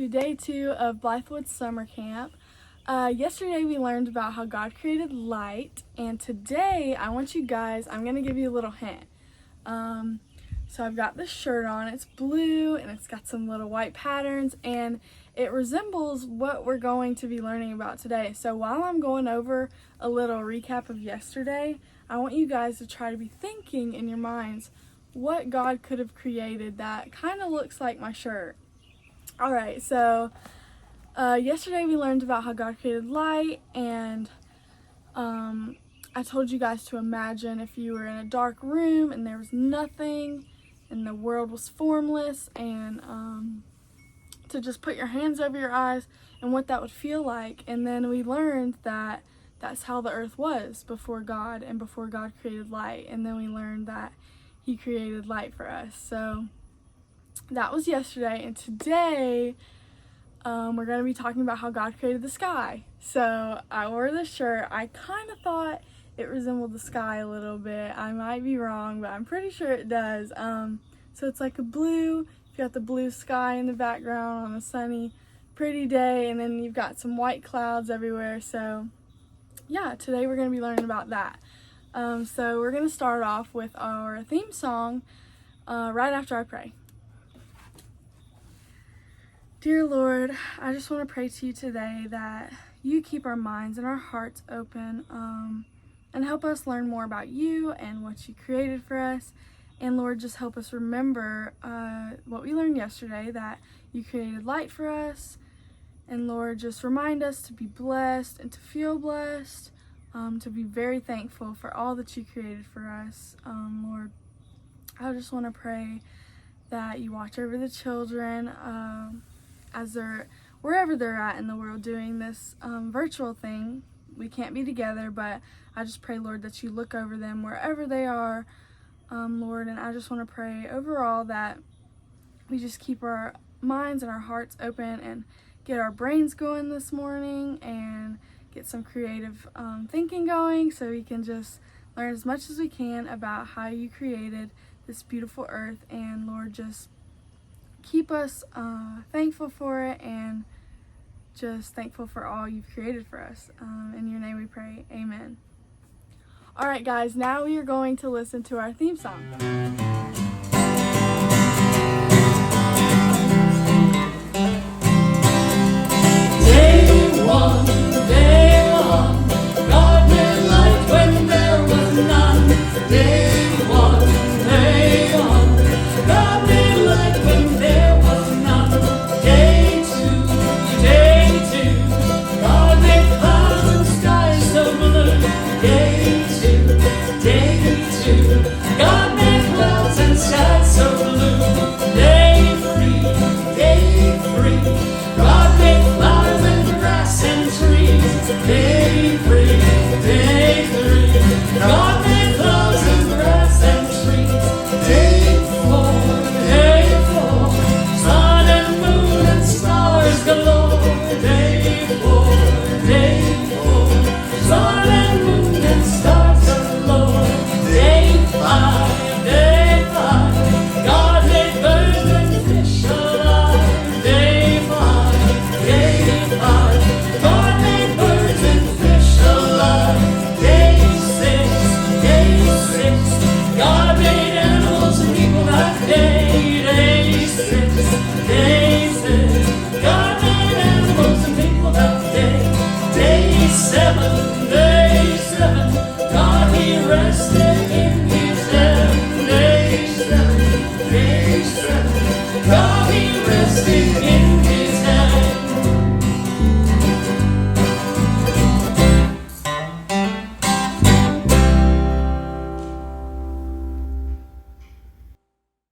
day 2 of Blythewood Summer Camp. Yesterday we learned about how God created light, and today I'm going to give you a little hint. So I've got this shirt on, it's blue and it's got some little white patterns, and it resembles what we're going to be learning about today. So while I'm going over a little recap of yesterday, I want you guys to try to be thinking in your minds what God could have created that kind of looks like my shirt. Alright, so yesterday we learned about how God created light, and I told you guys to imagine if you were in a dark room and there was nothing and the world was formless, and to just put your hands over your eyes and what that would feel like. And then we learned that that's how the earth was before God and before God created light. And then we learned that He created light for us. So that was yesterday, and today we're going to be talking about how God created the sky. So I wore this shirt. I kind of thought it resembled the sky a little bit. I might be wrong, but I'm pretty sure it does. So it's like a blue, you've got the blue sky in the background on a sunny, pretty day, and then you've got some white clouds everywhere. So yeah, today we're going to be learning about that. So we're going to start off with our theme song right after I pray. Dear Lord, I just want to pray to you today that you keep our minds and our hearts open, and help us learn more about you and what you created for us. And Lord, just help us remember what we learned yesterday, that you created light for us. And Lord, just remind us to be blessed and to feel blessed, to be very thankful for all that you created for us. Lord, I just want to pray that you watch over the children as they're wherever they're at in the world doing this virtual thing. We can't be together, but I just pray, Lord, that you look over them wherever they are, Lord. And I just want to pray overall that we just keep our minds and our hearts open and get our brains going this morning and get some creative thinking going, so we can just learn as much as we can about how you created this beautiful earth. And Lord, just keep us thankful for it, and just thankful for all you've created for us. In your name we pray, amen. Alright guys, now we are going to listen to our theme song. Day one, God made light when there was none. Day one, God made light when there was none. Day two, God made clouds and skies so blue. Day two, God made clouds and skies so blue. Day three, God made flowers and grass and trees. Day three, God made flowers and grass and trees. Day four, sun and moon and stars galore. Day four, sun and moon and stars galore. Day five, God made birds and fish alive. Day five, God made birds and fish alive. Day six, God made animals and people that day. Day six, God made animals and people that day. Day seven, God He rested in His heaven. Day seven, God He rested in His heaven.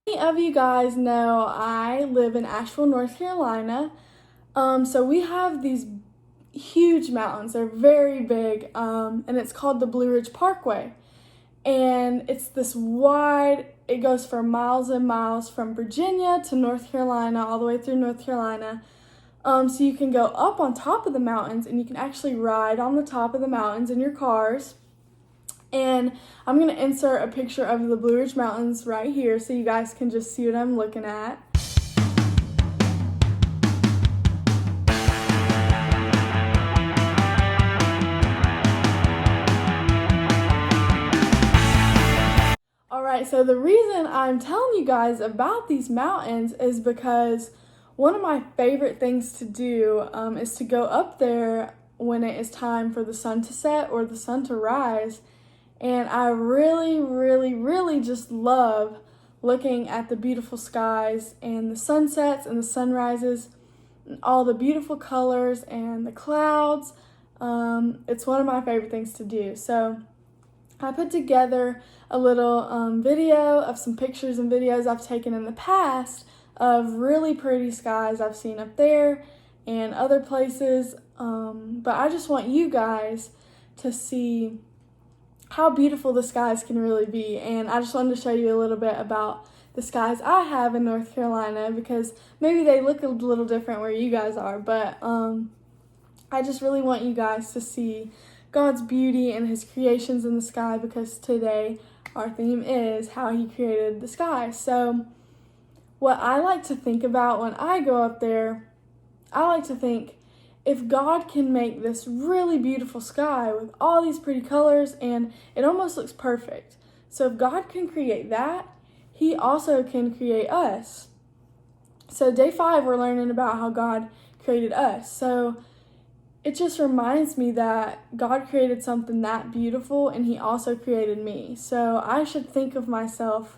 Many of you guys know I live in Asheville, North Carolina. So we have these huge mountains. They're very big, and it's called the Blue Ridge Parkway. And it's this wide, it goes for miles and miles from Virginia to North Carolina, all the way through North Carolina. So you can go up on top of the mountains, and you can actually ride on the top of the mountains in your cars. And I'm going to insert a picture of the Blue Ridge Mountains right here so you guys can just see what I'm looking at. Alright, so the reason I'm telling you guys about these mountains is because one of my favorite things to do is to go up there when it is time for the sun to set or the sun to rise. And I really, really, really just love looking at the beautiful skies and the sunsets and the sunrises and all the beautiful colors and the clouds. It's one of my favorite things to do. So I put together a little video of some pictures and videos I've taken in the past of really pretty skies I've seen up there and other places. But I just want you guys to see how beautiful the skies can really be. And I just wanted to show you a little bit about the skies I have in North Carolina, because maybe they look a little different where you guys are. But I just really want you guys to see God's beauty and his creations in the sky, because today our theme is how he created the sky. So what I like to think about when I go up there, I like to think, if God can make this really beautiful sky with all these pretty colors and it almost looks perfect. So if God can create that, he also can create us. So day 5, we're learning about how God created us. So it just reminds me that God created something that beautiful and he also created me. So I should think of myself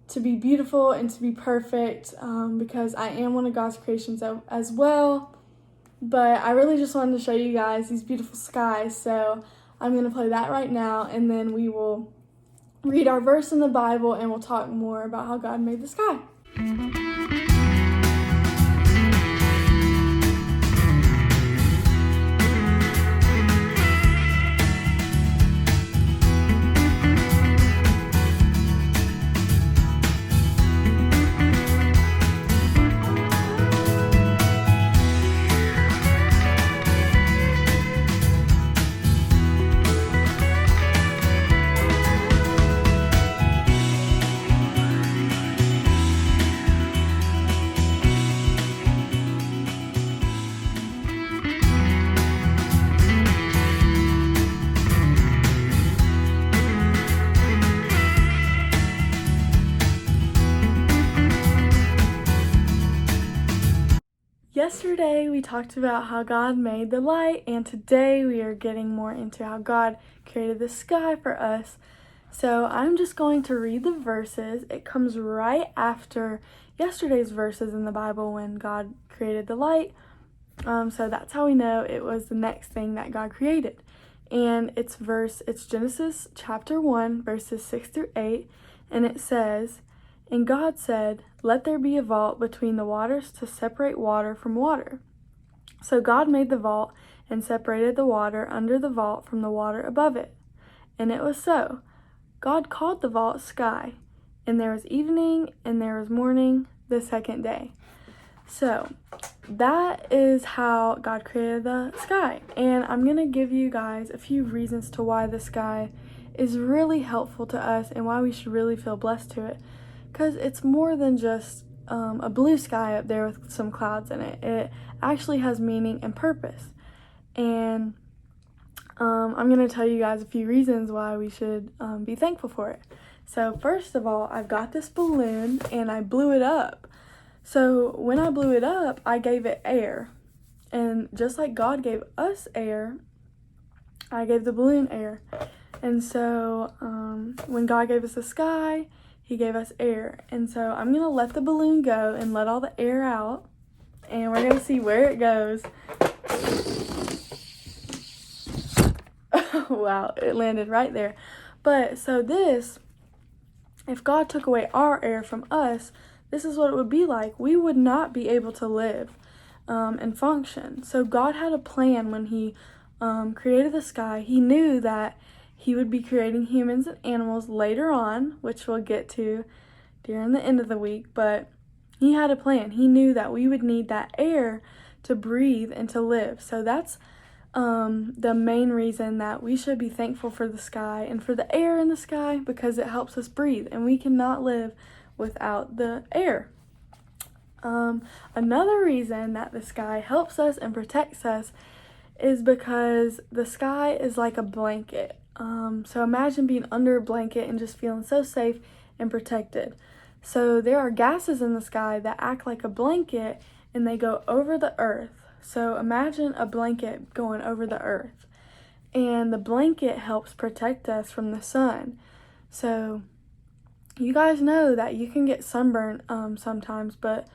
to be beautiful and to be perfect, because I am one of God's creations as well. But I really just wanted to show you guys these beautiful skies. So I'm going to play that right now, and then we will read our verse in the Bible and we'll talk more about how God made the sky. Yesterday we talked about how God made the light, and today we are getting more into how God created the sky for us. So I'm just going to read the verses. It comes right after yesterday's verses in the Bible when God created the light. So that's how we know it was the next thing that God created. And it's Genesis chapter 1, verses 6 through 8, and it says, "And God said, 'Let there be a vault between the waters to separate water from water.' So God made the vault and separated the water under the vault from the water above it. And it was so. God called the vault sky. And there was evening and there was morning the second day." So that is how God created the sky. And I'm going to give you guys a few reasons to why the sky is really helpful to us and why we should really feel blessed to it. Because it's more than just a blue sky up there with some clouds in it. It actually has meaning and purpose. And I'm going to tell you guys a few reasons why we should be thankful for it. So first of all, I've got this balloon and I blew it up. So when I blew it up, I gave it air. And just like God gave us air, I gave the balloon air. And so when God gave us the sky, he gave us air. And so I'm going to let the balloon go and let all the air out. And we're going to see where it goes. Wow, it landed right there. But so this, if God took away our air from us, this is what it would be like. We would not be able to live and function. So God had a plan when he created the sky. He knew that he would be creating humans and animals later on, which we'll get to during the end of the week, but he had a plan. He knew that we would need that air to breathe and to live. So that's the main reason that we should be thankful for the sky and for the air in the sky, because it helps us breathe, and we cannot live without the air. Another reason that the sky helps us and protects us is because the sky is like a blanket. So imagine being under a blanket and just feeling so safe and protected. So there are gases in the sky that act like a blanket and they go over the earth. So imagine a blanket going over the earth, and the blanket helps protect us from the sun. So you guys know that you can get sunburned sometimes, but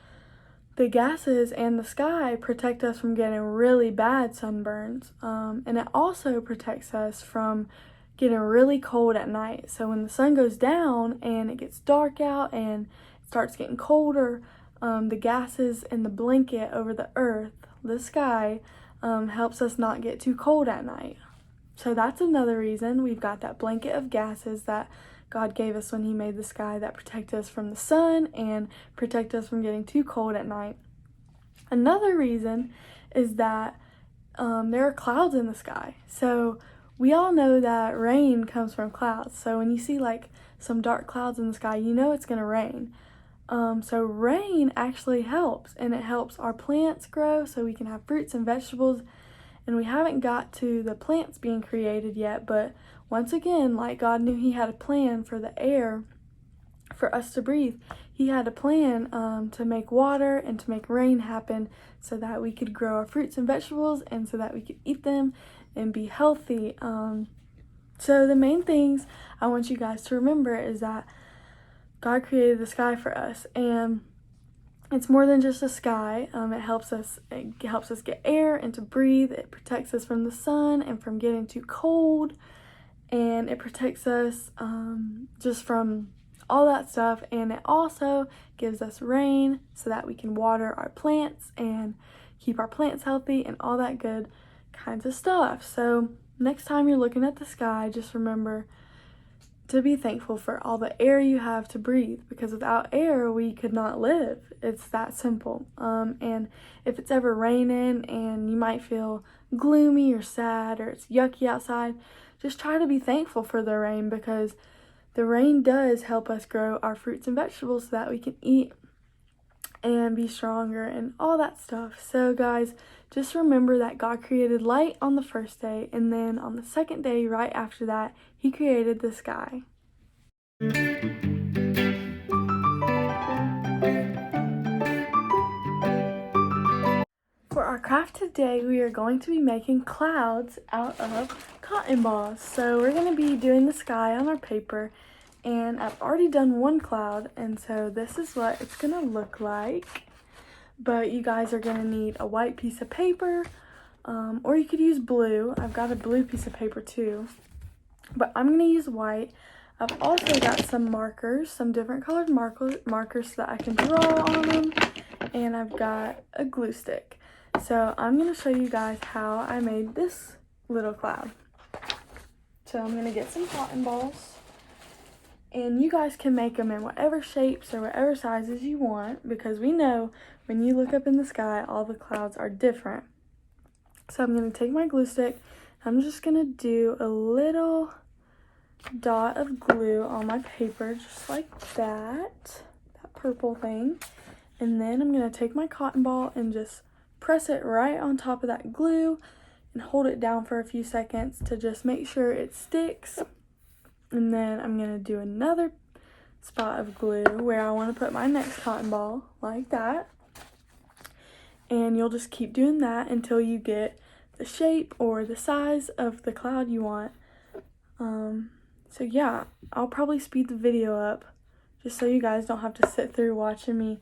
the gases and the sky protect us from getting really bad sunburns, and it also protects us from getting really cold at night. So when the sun goes down and it gets dark out and it starts getting colder, the gases in the blanket over the earth, the sky, helps us not get too cold at night. So that's another reason we've got that blanket of gases that God gave us when he made the sky that protect us from the sun and protect us from getting too cold at night. Another reason is that there are clouds in the sky. So we all know that rain comes from clouds. So when you see like some dark clouds in the sky, you know it's going to rain. So rain actually helps, and it helps our plants grow so we can have fruits and vegetables. And we haven't got to the plants being created yet, but once again, like God knew he had a plan for the air for us to breathe, he had a plan to make water and to make rain happen so that we could grow our fruits and vegetables and so that we could eat them and be healthy. So the main things I want you guys to remember is that God created the sky for us, and it's more than just a sky. It helps us get air and to breathe. It protects us from the sun and from getting too cold, and it protects us just from all that stuff. And it also gives us rain so that we can water our plants and keep our plants healthy and all that good kinds of stuff. So next time you're looking at the sky, just remember to be thankful for all the air you have to breathe, because without air we could not live. It's that simple. And if it's ever raining and you might feel gloomy or sad or it's yucky outside, just try to be thankful for the rain, because the rain does help us grow our fruits and vegetables so that we can eat and be stronger and all that stuff. So guys, just remember that God created light on the first day, and then on the second day right after that, he created the sky. For our craft today, we are going to be making clouds out of cotton balls. So we're going to be doing the sky on our paper, and I've already done one cloud, and so this is what it's going to look like. But you guys are going to need a white piece of paper, or you could use blue. I've got a blue piece of paper too, but I'm going to use white. I've also got some markers, some different colored markers so that I can draw on them, and I've got a glue stick. So I'm going to show you guys how I made this little cloud. So I'm going to get some cotton balls, and you guys can make them in whatever shapes or whatever sizes you want, because we know when you look up in the sky, all the clouds are different. So I'm going to take my glue stick. I'm just going to do a little dot of glue on my paper, just like that purple thing. And then I'm going to take my cotton ball and just press it right on top of that glue and hold it down for a few seconds to just make sure it sticks. And then I'm going to do another spot of glue where I want to put my next cotton ball, like that. And you'll just keep doing that until you get the shape or the size of the cloud you want. So yeah, I'll probably speed the video up just so you guys don't have to sit through watching me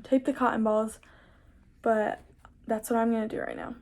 tape the cotton balls, but that's what I'm going to do right now.